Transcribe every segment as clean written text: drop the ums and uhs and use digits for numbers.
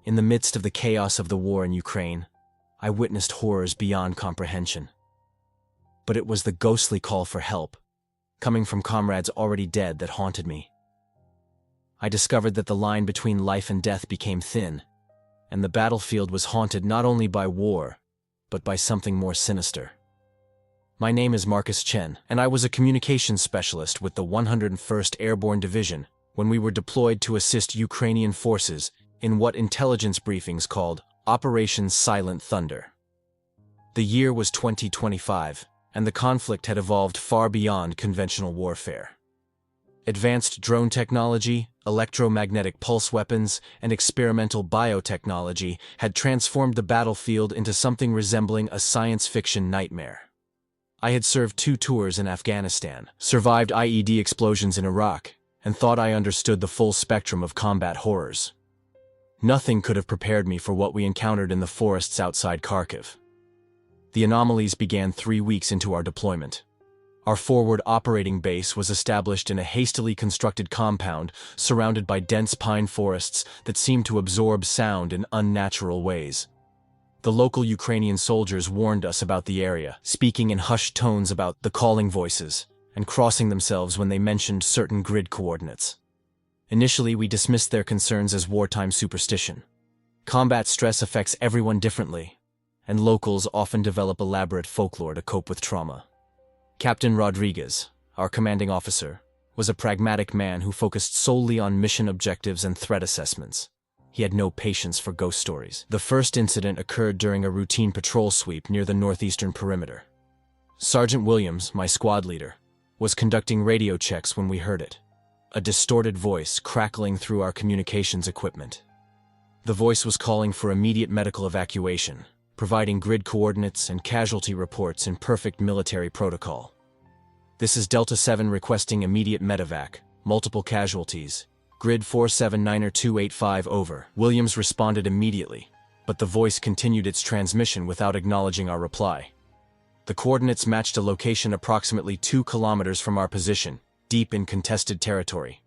In the midst of the chaos of the war in Ukraine, I witnessed horrors beyond comprehension. But it was the ghostly call for help, coming from comrades already dead, that haunted me. I discovered that the line between life and death became thin, and the battlefield was haunted not only by war, but by something more sinister. My name is Marcus Chen, and I was a communications specialist with the 101st Airborne Division when we were deployed to assist Ukrainian forces in what intelligence briefings called Operation Silent Thunder. The year was 2025, and the conflict had evolved far beyond conventional warfare. Advanced drone technology, electromagnetic pulse weapons, and experimental biotechnology had transformed the battlefield into something resembling a science fiction nightmare. I had served 2 tours in Afghanistan, survived IED explosions in Iraq, and thought I understood the full spectrum of combat horrors. Nothing could have prepared me for what we encountered in the forests outside Kharkiv. The anomalies began 3 weeks into our deployment. Our forward operating base was established in a hastily constructed compound surrounded by dense pine forests that seemed to absorb sound in unnatural ways. The local Ukrainian soldiers warned us about the area, speaking in hushed tones about the calling voices, and crossing themselves when they mentioned certain grid coordinates. Initially, we dismissed their concerns as wartime superstition. Combat stress affects everyone differently, and locals often develop elaborate folklore to cope with trauma. Captain Rodriguez, our commanding officer, was a pragmatic man who focused solely on mission objectives and threat assessments. He had no patience for ghost stories. The first incident occurred during a routine patrol sweep near the northeastern perimeter. Sergeant Williams, my squad leader, was conducting radio checks when we heard it, a distorted voice crackling through our communications equipment. The voice was calling for immediate medical evacuation, providing grid coordinates and casualty reports in perfect military protocol. "This is Delta 7 requesting immediate medevac, multiple casualties. Grid 479er285 over." Williams responded immediately, but the voice continued its transmission without acknowledging our reply. The coordinates matched a location approximately 2 kilometers from our position, deep in contested territory.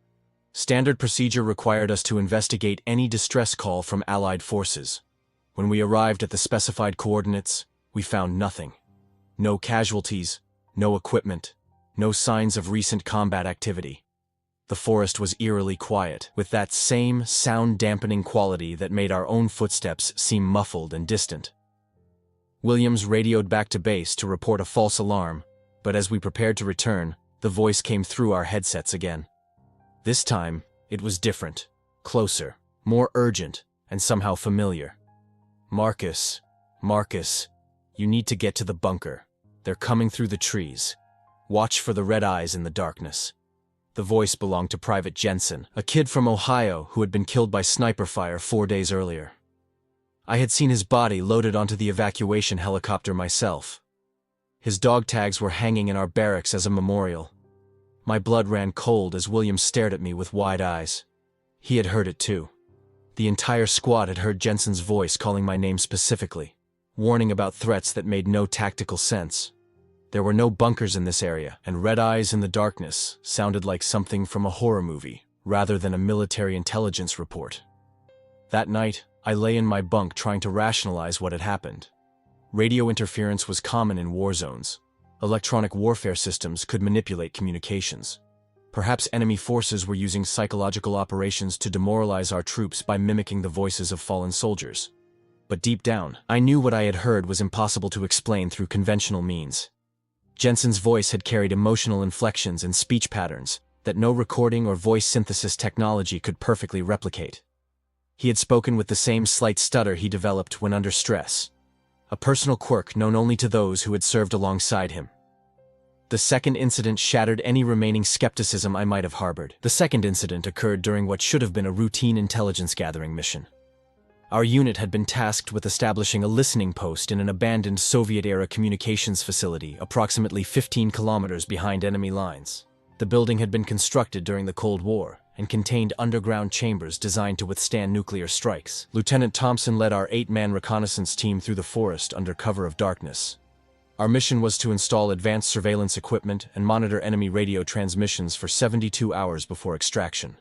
Standard procedure required us to investigate any distress call from Allied forces. When we arrived at the specified coordinates, we found nothing. No casualties, no equipment, no signs of recent combat activity. The forest was eerily quiet, with that same sound-dampening quality that made our own footsteps seem muffled and distant. Williams radioed back to base to report a false alarm, but as we prepared to return, the voice came through our headsets again. This time, it was different, closer, more urgent, and somehow familiar. "Marcus, Marcus, you need to get to the bunker. They're coming through the trees. Watch for the red eyes in the darkness." The voice belonged to Private Jensen, a kid from Ohio who had been killed by sniper fire 4 days earlier. I had seen his body loaded onto the evacuation helicopter myself. His dog tags were hanging in our barracks as a memorial. My blood ran cold as William stared at me with wide eyes. He had heard it too. The entire squad had heard Jensen's voice calling my name specifically, warning about threats that made no tactical sense. There were no bunkers in this area, and red eyes in the darkness sounded like something from a horror movie, rather than a military intelligence report. That night, I lay in my bunk trying to rationalize what had happened. Radio interference was common in war zones. Electronic warfare systems could manipulate communications. Perhaps enemy forces were using psychological operations to demoralize our troops by mimicking the voices of fallen soldiers. But deep down, I knew what I had heard was impossible to explain through conventional means. Jensen's voice had carried emotional inflections and speech patterns that no recording or voice synthesis technology could perfectly replicate. He had spoken with the same slight stutter he developed when under stress, a personal quirk known only to those who had served alongside him. The second incident shattered any remaining skepticism I might have harbored. The second incident occurred during what should have been a routine intelligence gathering mission. Our unit had been tasked with establishing a listening post in an abandoned Soviet-era communications facility approximately 15 kilometers behind enemy lines. The building had been constructed during the Cold War and contained underground chambers designed to withstand nuclear strikes. Lieutenant Thompson led our 8-man reconnaissance team through the forest under cover of darkness. Our mission was to install advanced surveillance equipment and monitor enemy radio transmissions for 72 hours before extraction.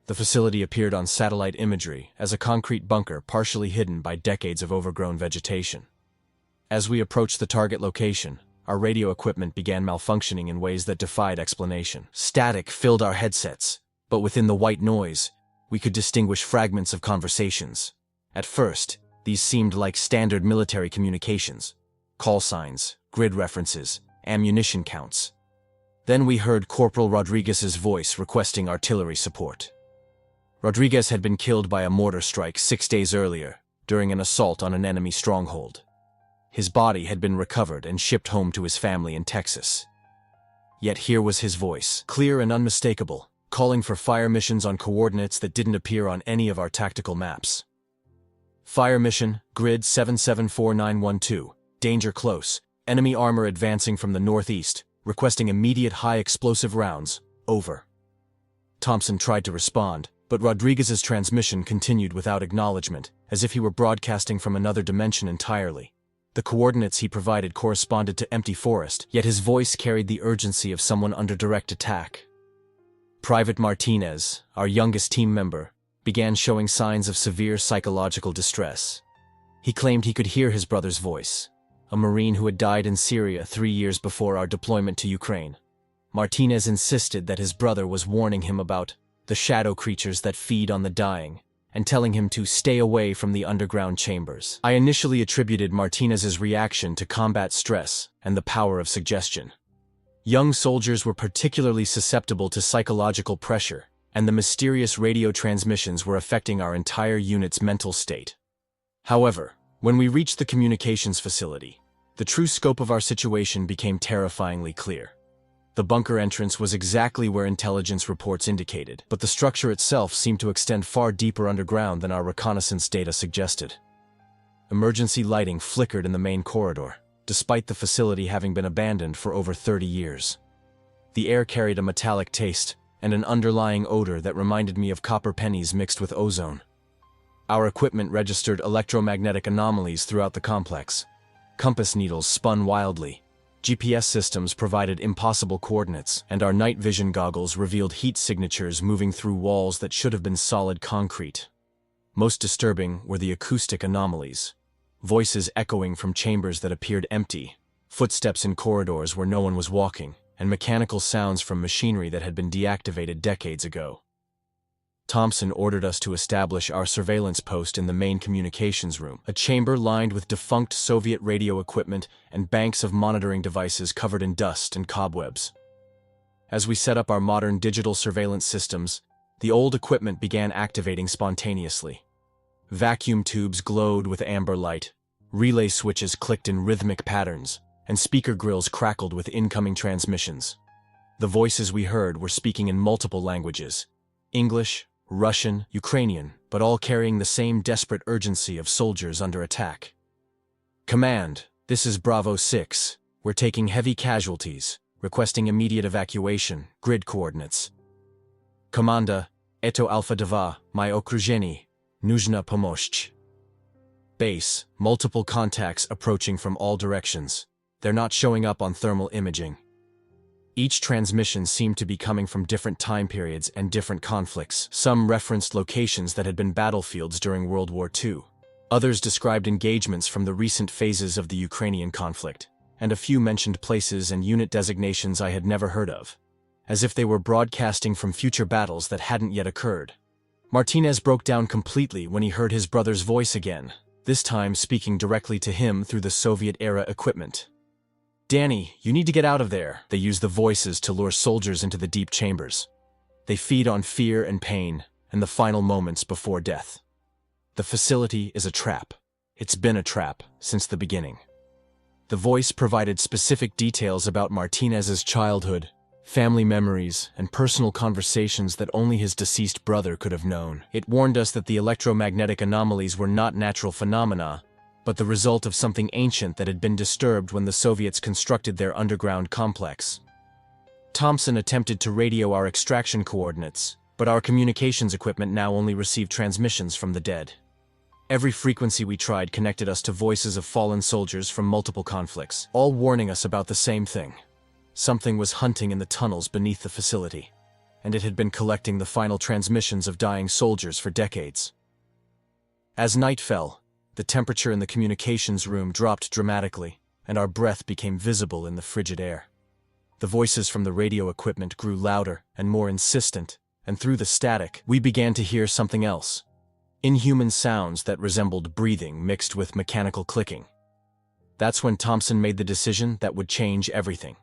The facility appeared on satellite imagery as a concrete bunker partially hidden by decades of overgrown vegetation. As we approached the target location, our radio equipment began malfunctioning in ways that defied explanation. Static filled our headsets, but within the white noise, we could distinguish fragments of conversations. At first, these seemed like standard military communications: call signs, grid references, ammunition counts. Then we heard Corporal Rodriguez's voice requesting artillery support. Rodriguez had been killed by a mortar strike 6 days earlier, during an assault on an enemy stronghold. His body had been recovered and shipped home to his family in Texas. Yet here was his voice, clear and unmistakable, calling for fire missions on coordinates that didn't appear on any of our tactical maps. Fire mission, grid 774912, danger close, enemy armor advancing from the northeast, requesting immediate high-explosive rounds, over. Thompson tried to respond, but Rodriguez's transmission continued without acknowledgement, as if he were broadcasting from another dimension entirely. The coordinates he provided corresponded to empty forest, yet his voice carried the urgency of someone under direct attack. Private Martinez, our youngest team member, began showing signs of severe psychological distress. He claimed he could hear his brother's voice, a Marine who had died in Syria 3 years before our deployment to Ukraine. Martinez insisted that his brother was warning him about the shadow creatures that feed on the dying, and telling him to stay away from the underground chambers. I initially attributed Martinez's reaction to combat stress and the power of suggestion. Young soldiers were particularly susceptible to psychological pressure, and the mysterious radio transmissions were affecting our entire unit's mental state. However, when we reached the communications facility, the true scope of our situation became terrifyingly clear. The bunker entrance was exactly where intelligence reports indicated, but the structure itself seemed to extend far deeper underground than our reconnaissance data suggested. Emergency lighting flickered in the main corridor, despite the facility having been abandoned for over 30 years. The air carried a metallic taste and an underlying odor that reminded me of copper pennies mixed with ozone. Our equipment registered electromagnetic anomalies throughout the complex. Compass needles spun wildly. GPS systems provided impossible coordinates, and our night vision goggles revealed heat signatures moving through walls that should have been solid concrete. Most disturbing were the acoustic anomalies. Voices echoing from chambers that appeared empty, footsteps in corridors where no one was walking, and mechanical sounds from machinery that had been deactivated decades ago. Thompson ordered us to establish our surveillance post in the main communications room, a chamber lined with defunct Soviet radio equipment and banks of monitoring devices covered in dust and cobwebs. As we set up our modern digital surveillance systems, the old equipment began activating spontaneously. Vacuum tubes glowed with amber light, relay switches clicked in rhythmic patterns, and speaker grills crackled with incoming transmissions. The voices we heard were speaking in multiple languages: English, Russian, Ukrainian, but all carrying the same desperate urgency of soldiers under attack. "Command, this is Bravo 6. We're taking heavy casualties, requesting immediate evacuation, grid coordinates. Komanda, Eto Alpha 2, my okrużenie, нужна помощь." Base, multiple contacts approaching from all directions. They're not showing up on thermal imaging. Each transmission seemed to be coming from different time periods and different conflicts. Some referenced locations that had been battlefields during World War II. Others described engagements from the recent phases of the Ukrainian conflict, and a few mentioned places and unit designations I had never heard of, as if they were broadcasting from future battles that hadn't yet occurred. Martinez broke down completely when he heard his brother's voice again, this time speaking directly to him through the Soviet-era equipment. "Danny, you need to get out of there." They use the voices to lure soldiers into the deep chambers. They feed on fear and pain, and the final moments before death. The facility is a trap. It's been a trap since the beginning. The voice provided specific details about Martinez's childhood, family memories, and personal conversations that only his deceased brother could have known. It warned us that the electromagnetic anomalies were not natural phenomena, but the result of something ancient that had been disturbed when the Soviets constructed their underground complex. Thompson attempted to radio our extraction coordinates, but our communications equipment now only received transmissions from the dead. Every frequency we tried connected us to voices of fallen soldiers from multiple conflicts, all warning us about the same thing. Something was hunting in the tunnels beneath the facility, and it had been collecting the final transmissions of dying soldiers for decades. As night fell, the temperature in the communications room dropped dramatically, and our breath became visible in the frigid air. The voices from the radio equipment grew louder and more insistent, and through the static, we began to hear something else. Inhuman sounds that resembled breathing mixed with mechanical clicking. That's when Thompson made the decision that would change everything.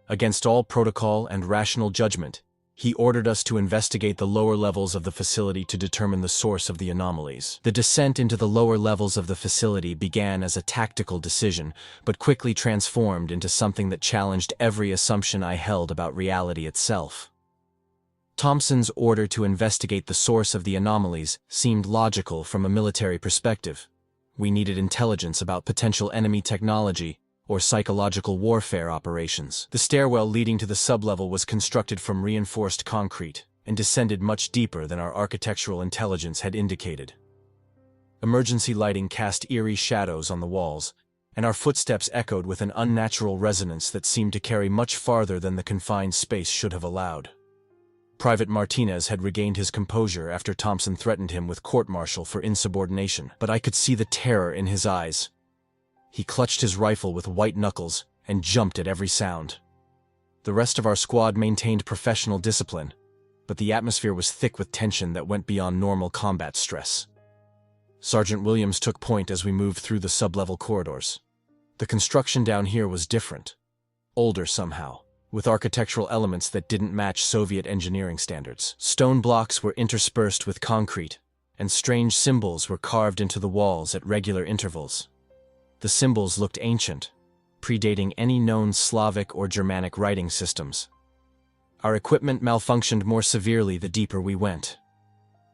Against all protocol and rational judgment, he ordered us to investigate the lower levels of the facility to determine the source of the anomalies. The descent into the lower levels of the facility began as a tactical decision, but quickly transformed into something that challenged every assumption I held about reality itself. Thompson's order to investigate the source of the anomalies seemed logical from a military perspective. We needed intelligence about potential enemy technology or psychological warfare operations. The stairwell leading to the sublevel was constructed from reinforced concrete and descended much deeper than our architectural intelligence had indicated. Emergency lighting cast eerie shadows on the walls, and our footsteps echoed with an unnatural resonance that seemed to carry much farther than the confined space should have allowed. Private Martinez had regained his composure after Thompson threatened him with court-martial for insubordination, but I could see the terror in his eyes. He clutched his rifle with white knuckles and jumped at every sound. The rest of our squad maintained professional discipline, but the atmosphere was thick with tension that went beyond normal combat stress. Sergeant Williams took point as we moved through the sublevel corridors. The construction down here was different, older somehow, with architectural elements that didn't match Soviet engineering standards. Stone blocks were interspersed with concrete, and strange symbols were carved into the walls at regular intervals. The symbols looked ancient, predating any known Slavic or Germanic writing systems. Our equipment malfunctioned more severely the deeper we went.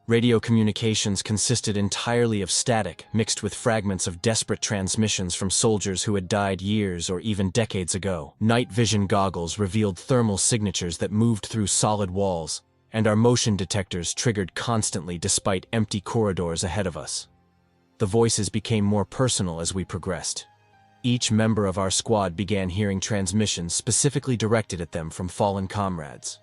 Radio communications consisted entirely of static, mixed with fragments of desperate transmissions from soldiers who had died years or even decades ago. Night vision goggles revealed thermal signatures that moved through solid walls, and our motion detectors triggered constantly despite empty corridors ahead of us. The voices became more personal as we progressed. Each member of our squad began hearing transmissions specifically directed at them from fallen comrades.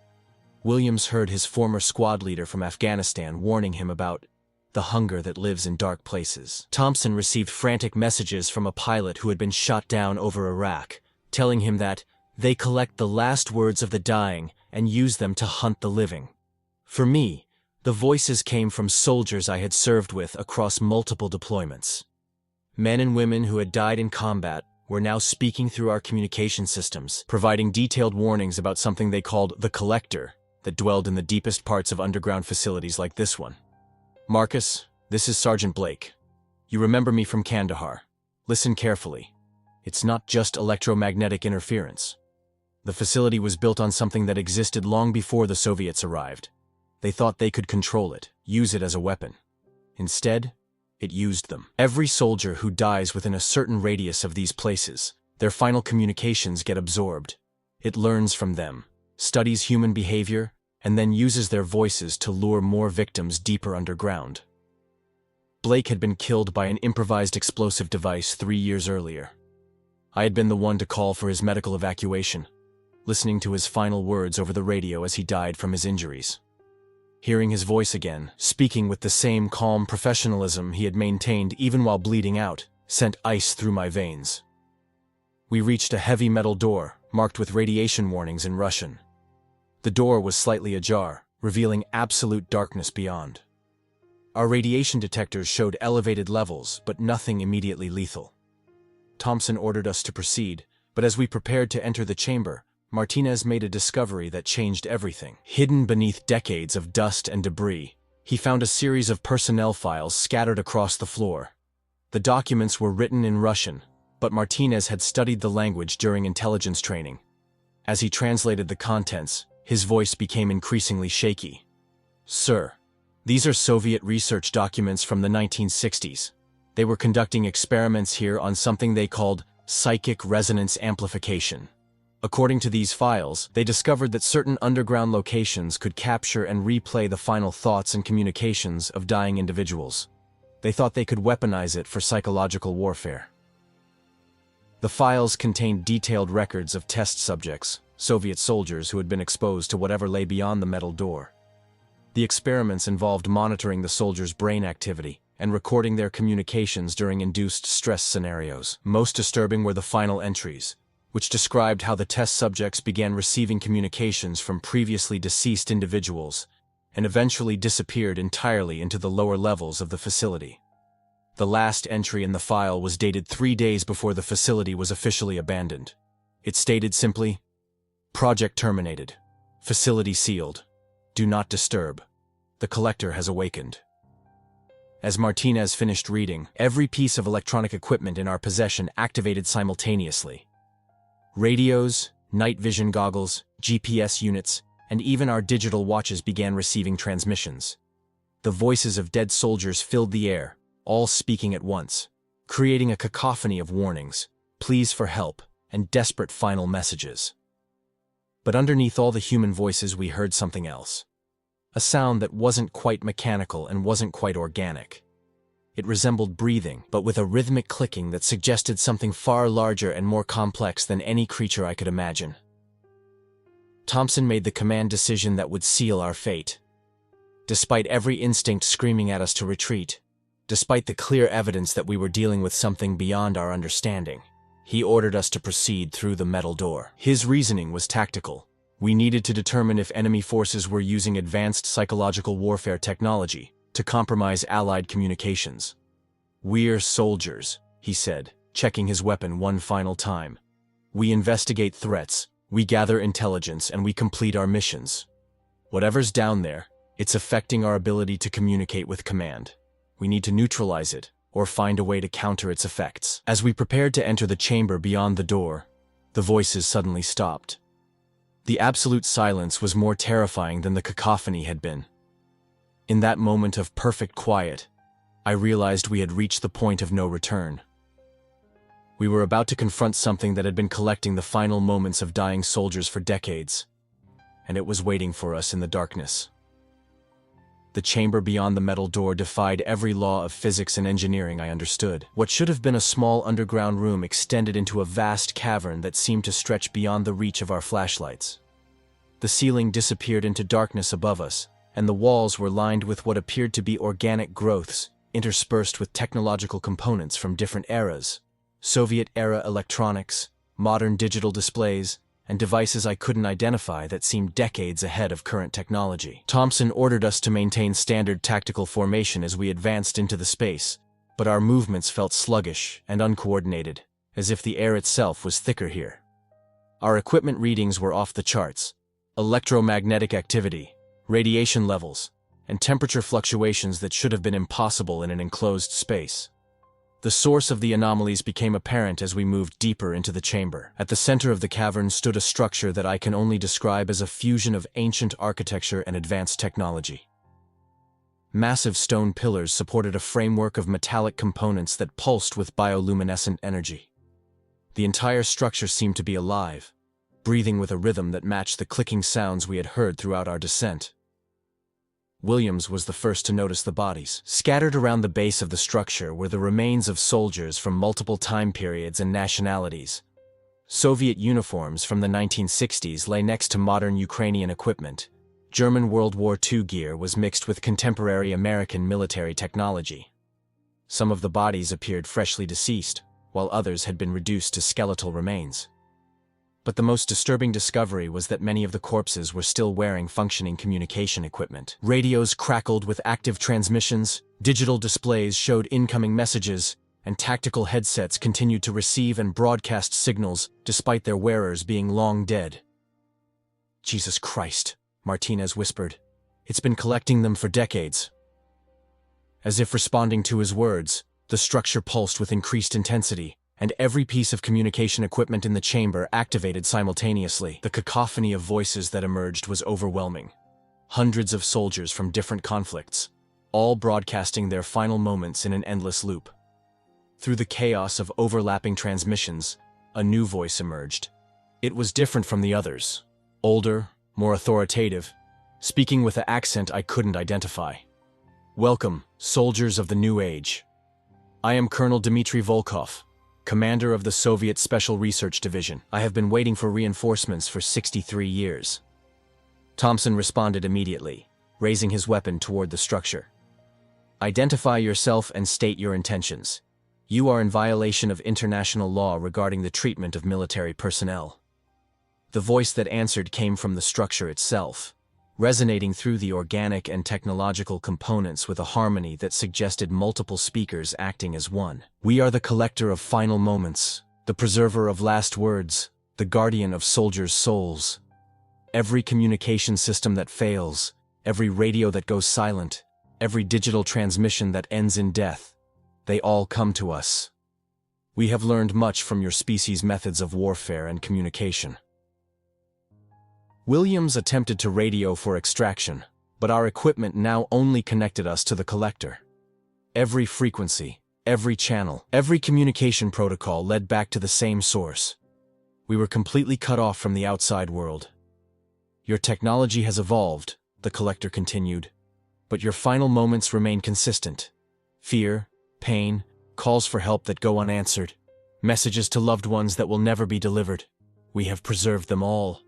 Williams heard his former squad leader from Afghanistan warning him about the hunger that lives in dark places. Thompson received frantic messages from a pilot who had been shot down over Iraq, telling him that they collect the last words of the dying and use them to hunt the living. For me, the voices came from soldiers I had served with across multiple deployments. Men and women who had died in combat were now speaking through our communication systems, providing detailed warnings about something they called the collector that dwelled in the deepest parts of underground facilities like this one. "Marcus, this is Sergeant Blake. You remember me from Kandahar. Listen carefully. It's not just electromagnetic interference. The facility was built on something that existed long before the Soviets arrived. They thought they could control it, use it as a weapon. Instead, it used them. Every soldier who dies within a certain radius of these places, their final communications get absorbed. It learns from them, studies human behavior, and then uses their voices to lure more victims deeper underground." Blake had been killed by an improvised explosive device 3 years earlier. I had been the one to call for his medical evacuation, listening to his final words over the radio as he died from his injuries. Hearing his voice again, speaking with the same calm professionalism he had maintained even while bleeding out, sent ice through my veins. We reached a heavy metal door, marked with radiation warnings in Russian. The door was slightly ajar, revealing absolute darkness beyond. Our radiation detectors showed elevated levels, but nothing immediately lethal. Thompson ordered us to proceed, but as we prepared to enter the chamber, Martinez made a discovery that changed everything. Hidden beneath decades of dust and debris, he found a series of personnel files scattered across the floor. The documents were written in Russian, but Martinez had studied the language during intelligence training. As he translated the contents, his voice became increasingly shaky. "Sir, these are Soviet research documents from the 1960s. They were conducting experiments here on something they called psychic resonance amplification. According to these files, they discovered that certain underground locations could capture and replay the final thoughts and communications of dying individuals. They thought they could weaponize it for psychological warfare." The files contained detailed records of test subjects, Soviet soldiers who had been exposed to whatever lay beyond the metal door. The experiments involved monitoring the soldiers' brain activity and recording their communications during induced stress scenarios. Most disturbing were the final entries, which described how the test subjects began receiving communications from previously deceased individuals and eventually disappeared entirely into the lower levels of the facility. The last entry in the file was dated 3 days before the facility was officially abandoned. It stated simply, "Project terminated. Facility sealed. Do not disturb. The collector has awakened." As Martinez finished reading, every piece of electronic equipment in our possession activated simultaneously. Radios, night vision goggles, GPS units, and even our digital watches began receiving transmissions. The voices of dead soldiers filled the air, all speaking at once, creating a cacophony of warnings, pleas for help, and desperate final messages. But underneath all the human voices we heard something else. A sound that wasn't quite mechanical and wasn't quite organic. It resembled breathing, but with a rhythmic clicking that suggested something far larger and more complex than any creature I could imagine. Thompson made the command decision that would seal our fate. Despite every instinct screaming at us to retreat, despite the clear evidence that we were dealing with something beyond our understanding, he ordered us to proceed through the metal door. His reasoning was tactical. We needed to determine if enemy forces were using advanced psychological warfare technology to compromise Allied communications. "We're soldiers," he said, checking his weapon one final time. "We investigate threats, we gather intelligence, and we complete our missions. Whatever's down there, it's affecting our ability to communicate with command. We need to neutralize it, or find a way to counter its effects." As we prepared to enter the chamber beyond the door, the voices suddenly stopped. The absolute silence was more terrifying than the cacophony had been. In that moment of perfect quiet, I realized we had reached the point of no return. We were about to confront something that had been collecting the final moments of dying soldiers for decades, and it was waiting for us in the darkness. The chamber beyond the metal door defied every law of physics and engineering I understood. What should have been a small underground room extended into a vast cavern that seemed to stretch beyond the reach of our flashlights. The ceiling disappeared into darkness above us, and the walls were lined with what appeared to be organic growths, interspersed with technological components from different eras. Soviet-era electronics, modern digital displays, and devices I couldn't identify that seemed decades ahead of current technology. Thompson ordered us to maintain standard tactical formation as we advanced into the space, but our movements felt sluggish and uncoordinated, as if the air itself was thicker here. Our equipment readings were off the charts. Electromagnetic activity, radiation levels, and temperature fluctuations that should have been impossible in an enclosed space. The source of the anomalies became apparent as we moved deeper into the chamber. At the center of the cavern stood a structure that I can only describe as a fusion of ancient architecture and advanced technology. Massive stone pillars supported a framework of metallic components that pulsed with bioluminescent energy. The entire structure seemed to be alive, breathing with a rhythm that matched the clicking sounds we had heard throughout our descent. Williams was the first to notice the bodies. Scattered around the base of the structure were the remains of soldiers from multiple time periods and nationalities. Soviet uniforms from the 1960s lay next to modern Ukrainian equipment. German World War II gear was mixed with contemporary American military technology. Some of the bodies appeared freshly deceased, while others had been reduced to skeletal remains. But the most disturbing discovery was that many of the corpses were still wearing functioning communication equipment. Radios crackled with active transmissions, digital displays showed incoming messages, and tactical headsets continued to receive and broadcast signals despite their wearers being long dead. "Jesus Christ," Martinez whispered. "It's been collecting them for decades." As if responding to his words, the structure pulsed with increased intensity, and every piece of communication equipment in the chamber activated simultaneously. The cacophony of voices that emerged was overwhelming. Hundreds of soldiers from different conflicts, all broadcasting their final moments in an endless loop. Through the chaos of overlapping transmissions, a new voice emerged. It was different from the others, older, more authoritative, speaking with an accent I couldn't identify. "Welcome, soldiers of the New Age. I am Colonel Dmitry Volkov. commander of the Soviet Special Research Division. I have been waiting for reinforcements for 63 years. Thompson responded immediately, raising his weapon toward the structure. Identify yourself and state your intentions. You are in violation of international law regarding the treatment of military personnel. The voice that answered came from the structure itself, resonating through the organic and technological components with a harmony that suggested multiple speakers acting as one. We are the collector of final moments, the preserver of last words, the guardian of soldiers' souls. Every communication system that fails, every radio that goes silent, every digital transmission that ends in death, they all come to us. We have learned much from your species' methods of warfare and communication. Williams attempted to radio for extraction, but our equipment now only connected us to the collector. Every frequency, every channel, every communication protocol led back to the same source. We were completely cut off from the outside world. Your technology has evolved, the collector continued, but your final moments remain consistent. Fear, pain, calls for help that go unanswered, messages to loved ones that will never be delivered. We have preserved them all.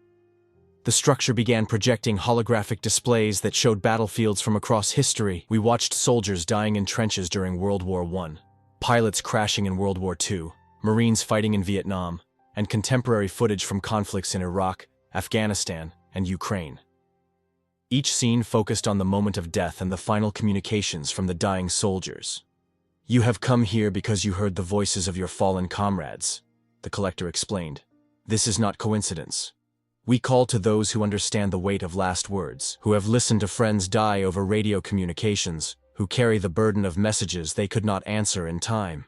The structure began projecting holographic displays that showed battlefields from across history. We watched soldiers dying in trenches during World War I, pilots crashing in World War II, Marines fighting in Vietnam, and contemporary footage from conflicts in Iraq, Afghanistan, and Ukraine. Each scene focused on the moment of death and the final communications from the dying soldiers. You have come here because you heard the voices of your fallen comrades, the collector explained. This is not coincidence. We call to those who understand the weight of last words, who have listened to friends die over radio communications, who carry the burden of messages they could not answer in time.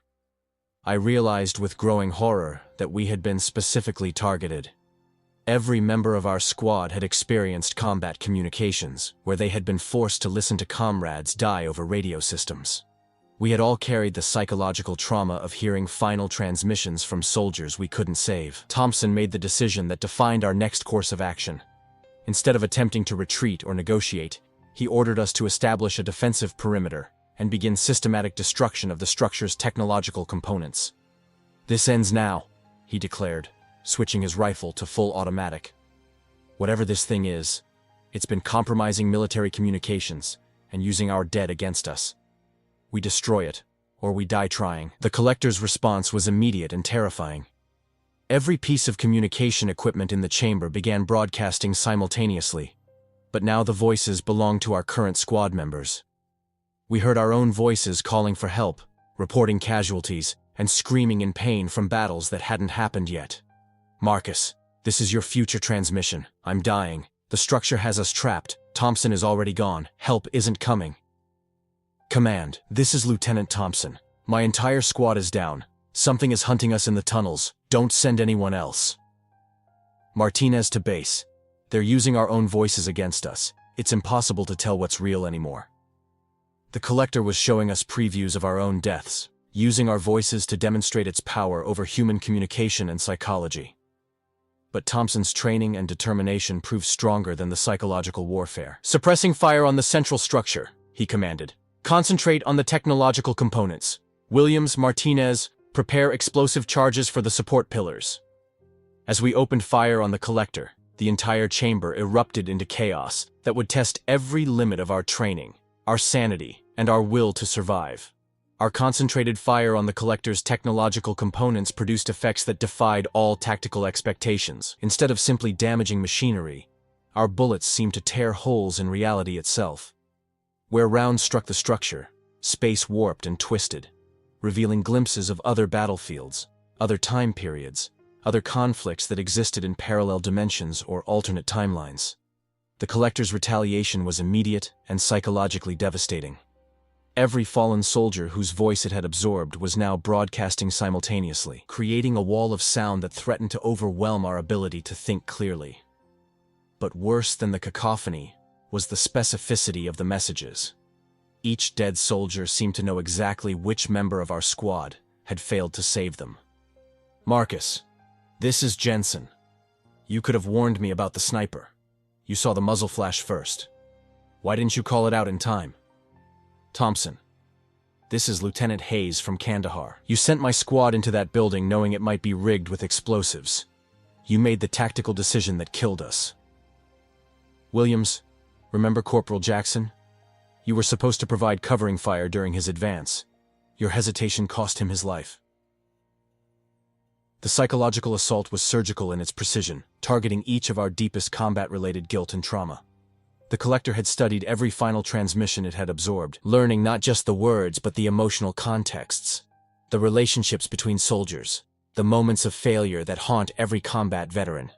I realized with growing horror that we had been specifically targeted. Every member of our squad had experienced combat communications, where they had been forced to listen to comrades die over radio systems. We had all carried the psychological trauma of hearing final transmissions from soldiers we couldn't save. Thompson made the decision that defined our next course of action. Instead of attempting to retreat or negotiate, he ordered us to establish a defensive perimeter and begin systematic destruction of the structure's technological components. This ends now, he declared, switching his rifle to full automatic. Whatever this thing is, it's been compromising military communications and using our dead against us. We destroy it, or we die trying. The collector's response was immediate and terrifying. Every piece of communication equipment in the chamber began broadcasting simultaneously, but now the voices belonged to our current squad members. We heard our own voices calling for help, reporting casualties, and screaming in pain from battles that hadn't happened yet. Marcus, this is your future transmission. I'm dying. The structure has us trapped. Thompson is already gone. Help isn't coming. Command, this is Lieutenant Thompson. My entire squad is down. Something is hunting us in the tunnels. Don't send anyone else. Martinez to base. They're using our own voices against us. It's impossible to tell what's real anymore. The collector was showing us previews of our own deaths, using our voices to demonstrate its power over human communication and psychology. But Thompson's training and determination proved stronger than the psychological warfare. Suppressing fire on the central structure, he commanded. Concentrate on the technological components. Williams, Martinez, prepare explosive charges for the support pillars. As we opened fire on the collector, the entire chamber erupted into chaos that would test every limit of our training, our sanity, and our will to survive. Our concentrated fire on the collector's technological components produced effects that defied all tactical expectations. Instead of simply damaging machinery, our bullets seemed to tear holes in reality itself. Where rounds struck the structure, space warped and twisted, revealing glimpses of other battlefields, other time periods, other conflicts that existed in parallel dimensions or alternate timelines. The collector's retaliation was immediate and psychologically devastating. Every fallen soldier whose voice it had absorbed was now broadcasting simultaneously, creating a wall of sound that threatened to overwhelm our ability to think clearly. But worse than the cacophony was the specificity of the messages. Each dead soldier seemed to know exactly which member of our squad had failed to save them. Marcus, this is Jensen. You could have warned me about the sniper. You saw the muzzle flash first. Why didn't you call it out in time? Thompson, This is Lieutenant Hayes from Kandahar. You sent my squad into that building knowing it might be rigged with explosives. You made the tactical decision that killed us. Williams, remember Corporal Jackson? You were supposed to provide covering fire during his advance. Your hesitation cost him his life. The psychological assault was surgical in its precision, targeting each of our deepest combat-related guilt and trauma. The Collector had studied every final transmission it had absorbed, learning not just the words but the emotional contexts, the relationships between soldiers, the moments of failure that haunt every combat veteran.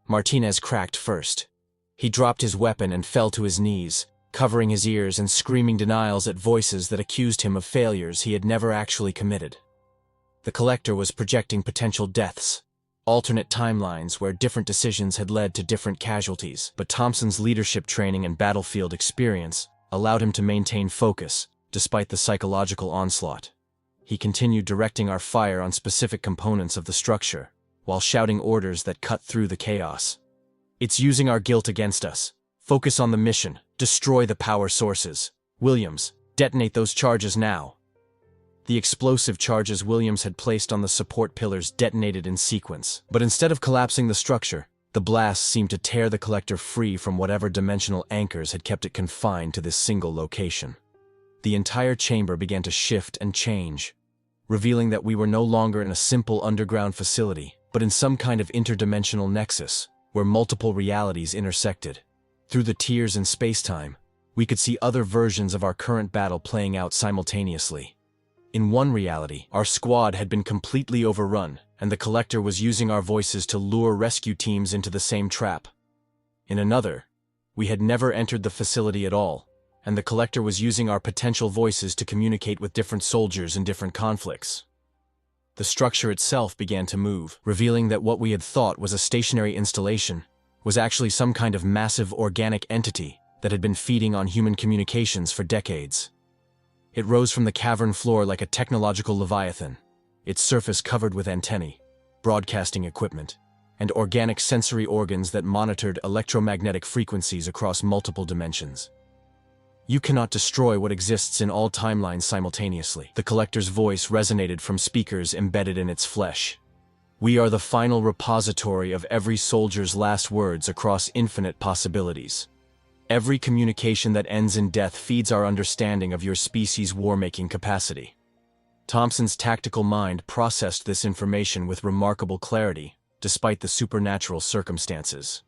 Martinez cracked first. He dropped his weapon and fell to his knees, covering his ears and screaming denials at voices that accused him of failures he had never actually committed. The Collector was projecting potential deaths, alternate timelines where different decisions had led to different casualties, but Thompson's leadership training and battlefield experience allowed him to maintain focus despite the psychological onslaught. He continued directing our fire on specific components of the structure, while shouting orders that cut through the chaos. It's using our guilt against us. Focus on the mission. Destroy the power sources. Williams, detonate those charges now. The explosive charges Williams had placed on the support pillars detonated in sequence, but instead of collapsing the structure, the blasts seemed to tear the Collector free from whatever dimensional anchors had kept it confined to this single location. The entire chamber began to shift and change, revealing that we were no longer in a simple underground facility, but in some kind of interdimensional nexus, where multiple realities intersected. Through the tiers in space-time, we could see other versions of our current battle playing out simultaneously. In one reality, our squad had been completely overrun, and the Collector was using our voices to lure rescue teams into the same trap. In another, we had never entered the facility at all, and the Collector was using our potential voices to communicate with different soldiers in different conflicts. The structure itself began to move, revealing that what we had thought was a stationary installation was actually some kind of massive organic entity that had been feeding on human communications for decades. It rose from the cavern floor like a technological leviathan, its surface covered with antennae, broadcasting equipment, and organic sensory organs that monitored electromagnetic frequencies across multiple dimensions. You cannot destroy what exists in all timelines simultaneously. The Collector's voice resonated from speakers embedded in its flesh. We are the final repository of every soldier's last words across infinite possibilities. Every communication that ends in death feeds our understanding of your species' war-making capacity. Thompson's tactical mind processed this information with remarkable clarity, despite the supernatural circumstances.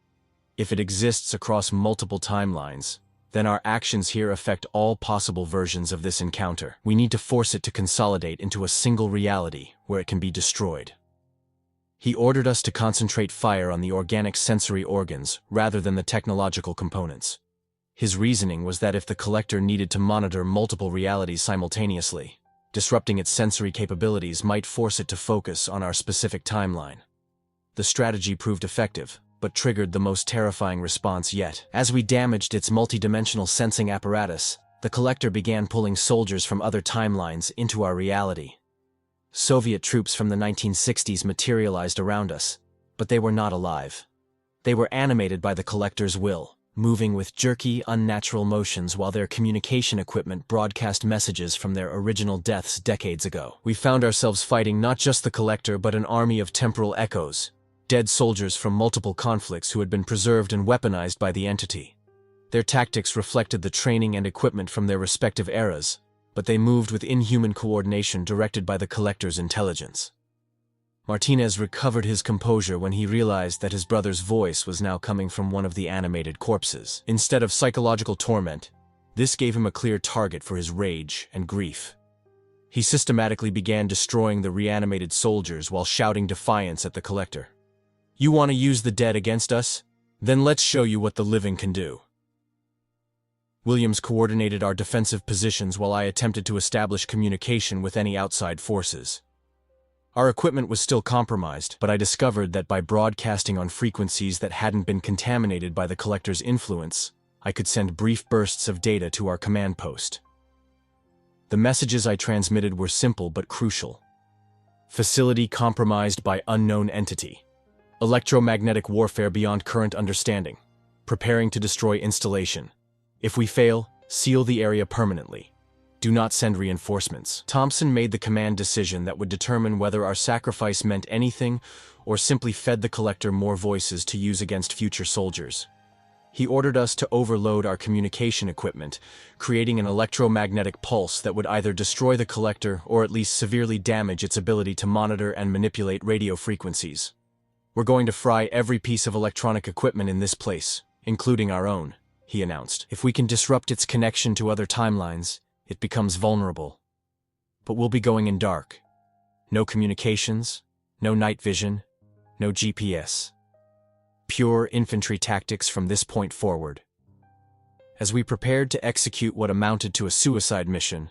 If it exists across multiple timelines, then our actions here affect all possible versions of this encounter. We need to force it to consolidate into a single reality where it can be destroyed. He ordered us to concentrate fire on the organic sensory organs rather than the technological components. His reasoning was that if the Collector needed to monitor multiple realities simultaneously, disrupting its sensory capabilities might force it to focus on our specific timeline. The strategy proved effective, but triggered the most terrifying response yet. As we damaged its multidimensional sensing apparatus, the Collector began pulling soldiers from other timelines into our reality. Soviet troops from the 1960s materialized around us, but they were not alive. They were animated by the Collector's will, moving with jerky, unnatural motions while their communication equipment broadcast messages from their original deaths decades ago. We found ourselves fighting not just the Collector but an army of temporal echoes, dead soldiers from multiple conflicts who had been preserved and weaponized by the entity. Their tactics reflected the training and equipment from their respective eras, but they moved with inhuman coordination directed by the Collector's intelligence. Martinez recovered his composure when he realized that his brother's voice was now coming from one of the animated corpses. Instead of psychological torment, this gave him a clear target for his rage and grief. He systematically began destroying the reanimated soldiers while shouting defiance at the Collector. "You want to use the dead against us? Then let's show you what the living can do." Williams coordinated our defensive positions while I attempted to establish communication with any outside forces. Our equipment was still compromised, but I discovered that by broadcasting on frequencies that hadn't been contaminated by the Collector's influence, I could send brief bursts of data to our command post. The messages I transmitted were simple but crucial. Facility compromised by unknown entity. Electromagnetic warfare beyond current understanding. Preparing to destroy installation. If we fail, seal the area permanently. Do not send reinforcements. Thompson made the command decision that would determine whether our sacrifice meant anything or simply fed the collector more voices to use against future soldiers. He ordered us to overload our communication equipment, creating an electromagnetic pulse that would either destroy the collector or at least severely damage its ability to monitor and manipulate radio frequencies. We're going to fry every piece of electronic equipment in this place, including our own, he announced. If we can disrupt its connection to other timelines, it becomes vulnerable. But we'll be going in dark. No communications, no night vision, no GPS. Pure infantry tactics from this point forward. As we prepared to execute what amounted to a suicide mission,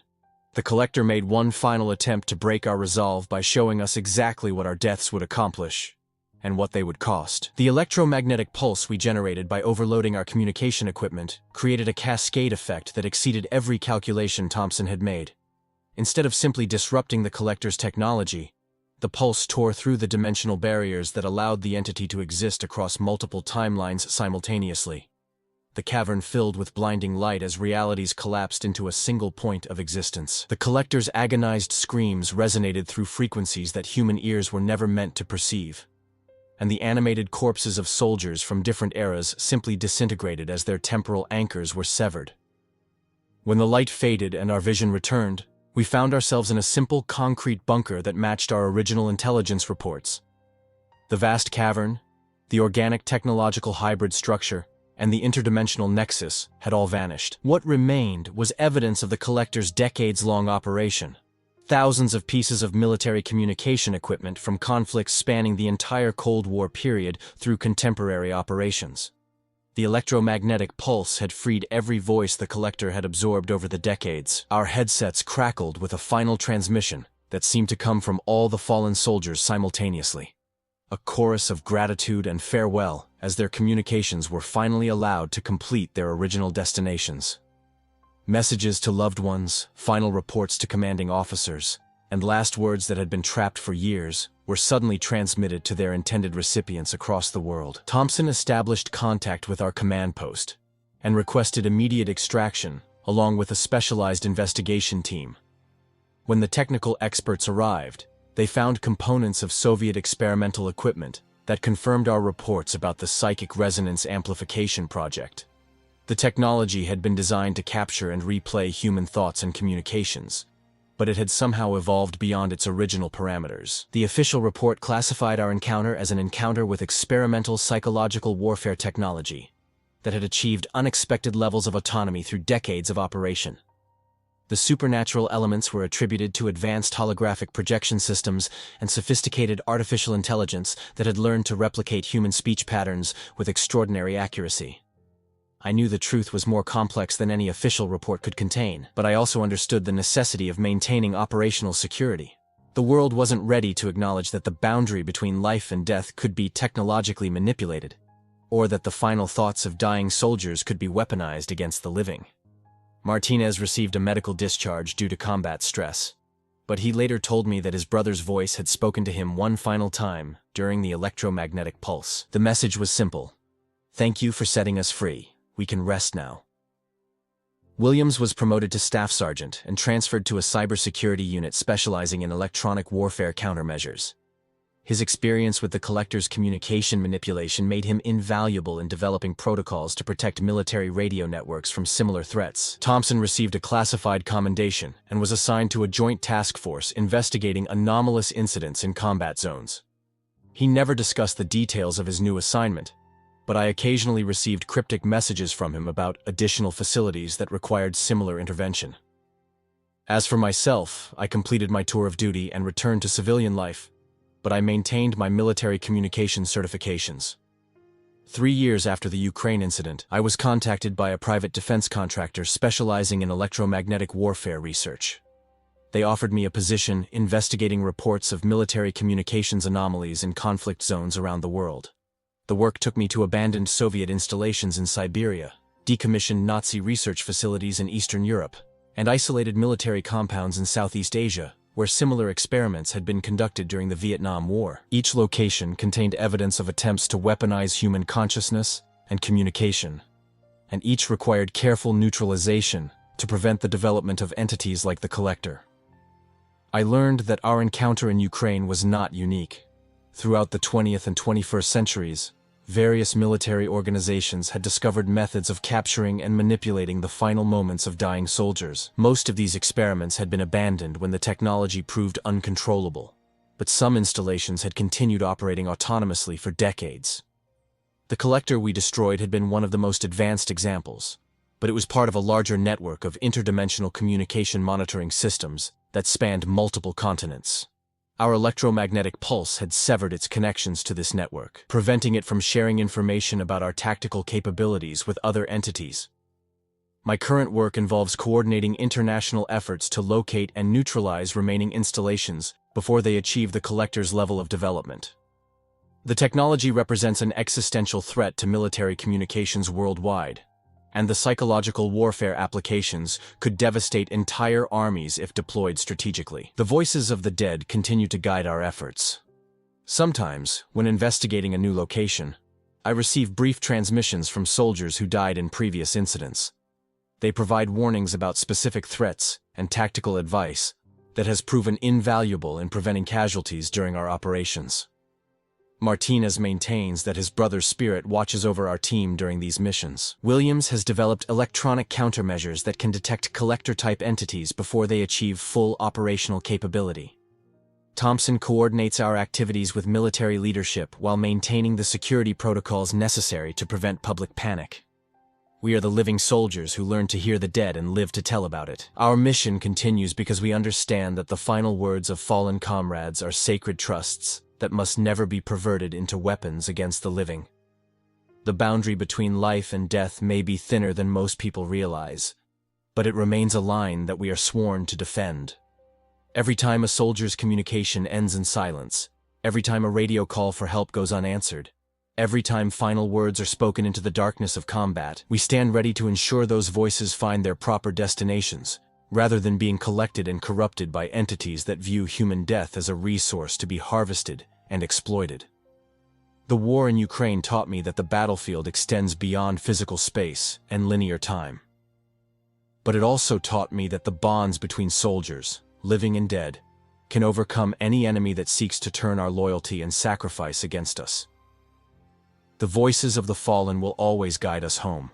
the collector made one final attempt to break our resolve by showing us exactly what our deaths would accomplish and what they would cost. The electromagnetic pulse we generated by overloading our communication equipment created a cascade effect that exceeded every calculation Thompson had made. Instead of simply disrupting the collector's technology, the pulse tore through the dimensional barriers that allowed the entity to exist across multiple timelines simultaneously. The cavern filled with blinding light as realities collapsed into a single point of existence. The collector's agonized screams resonated through frequencies that human ears were never meant to perceive, and the animated corpses of soldiers from different eras simply disintegrated as their temporal anchors were severed. When the light faded and our vision returned, we found ourselves in a simple concrete bunker that matched our original intelligence reports. The vast cavern, the organic technological hybrid structure, and the interdimensional nexus had all vanished. What remained was evidence of the collector's decades-long operation. Thousands of pieces of military communication equipment from conflicts spanning the entire Cold War period through contemporary operations. The electromagnetic pulse had freed every voice the collector had absorbed over the decades. Our headsets crackled with a final transmission that seemed to come from all the fallen soldiers simultaneously. A chorus of gratitude and farewell as their communications were finally allowed to complete their original destinations. Messages to loved ones, final reports to commanding officers, and last words that had been trapped for years were suddenly transmitted to their intended recipients across the world. Thompson established contact with our command post and requested immediate extraction, along with a specialized investigation team. When the technical experts arrived, they found components of Soviet experimental equipment that confirmed our reports about the psychic resonance amplification project. The technology had been designed to capture and replay human thoughts and communications, but it had somehow evolved beyond its original parameters. The official report classified our encounter as an encounter with experimental psychological warfare technology that had achieved unexpected levels of autonomy through decades of operation. The supernatural elements were attributed to advanced holographic projection systems and sophisticated artificial intelligence that had learned to replicate human speech patterns with extraordinary accuracy. I knew the truth was more complex than any official report could contain, but I also understood the necessity of maintaining operational security. The world wasn't ready to acknowledge that the boundary between life and death could be technologically manipulated, or that the final thoughts of dying soldiers could be weaponized against the living. Martinez received a medical discharge due to combat stress, but he later told me that his brother's voice had spoken to him one final time during the electromagnetic pulse. The message was simple: "Thank you for setting us free. We can rest now." Williams was promoted to staff sergeant and transferred to a cybersecurity unit specializing in electronic warfare countermeasures. His experience with the collector's communication manipulation made him invaluable in developing protocols to protect military radio networks from similar threats. Thompson received a classified commendation and was assigned to a joint task force investigating anomalous incidents in combat zones. He never discussed the details of his new assignment, but I occasionally received cryptic messages from him about additional facilities that required similar intervention. As for myself, I completed my tour of duty and returned to civilian life, but I maintained my military communications certifications. 3 years after the Ukraine incident, I was contacted by a private defense contractor specializing in electromagnetic warfare research. They offered me a position investigating reports of military communications anomalies in conflict zones around the world. The work took me to abandoned Soviet installations in Siberia, decommissioned Nazi research facilities in Eastern Europe, and isolated military compounds in Southeast Asia, where similar experiments had been conducted during the Vietnam War. Each location contained evidence of attempts to weaponize human consciousness and communication, and each required careful neutralization to prevent the development of entities like the Collector. I learned that our encounter in Ukraine was not unique. Throughout the 20th and 21st centuries, various military organizations had discovered methods of capturing and manipulating the final moments of dying soldiers. Most of these experiments had been abandoned when the technology proved uncontrollable, but some installations had continued operating autonomously for decades. The Collector we destroyed had been one of the most advanced examples, but it was part of a larger network of interdimensional communication monitoring systems that spanned multiple continents. Our electromagnetic pulse had severed its connections to this network, preventing it from sharing information about our tactical capabilities with other entities. My current work involves coordinating international efforts to locate and neutralize remaining installations before they achieve the Collector's level of development. The technology represents an existential threat to military communications worldwide, and the psychological warfare applications could devastate entire armies if deployed strategically. The voices of the dead continue to guide our efforts. Sometimes, when investigating a new location, I receive brief transmissions from soldiers who died in previous incidents. They provide warnings about specific threats and tactical advice that has proven invaluable in preventing casualties during our operations. Martinez maintains that his brother's spirit watches over our team during these missions. Williams has developed electronic countermeasures that can detect Collector-type entities before they achieve full operational capability. Thompson coordinates our activities with military leadership while maintaining the security protocols necessary to prevent public panic. We are the living soldiers who learn to hear the dead and live to tell about it. Our mission continues because we understand that the final words of fallen comrades are sacred trusts that must never be perverted into weapons against the living. The boundary between life and death may be thinner than most people realize, but it remains a line that we are sworn to defend. Every time a soldier's communication ends in silence, every time a radio call for help goes unanswered, every time final words are spoken into the darkness of combat, we stand ready to ensure those voices find their proper destinations, rather than being collected and corrupted by entities that view human death as a resource to be harvested and exploited. The war in Ukraine taught me that the battlefield extends beyond physical space and linear time. But it also taught me that the bonds between soldiers, living and dead, can overcome any enemy that seeks to turn our loyalty and sacrifice against us. The voices of the fallen will always guide us home.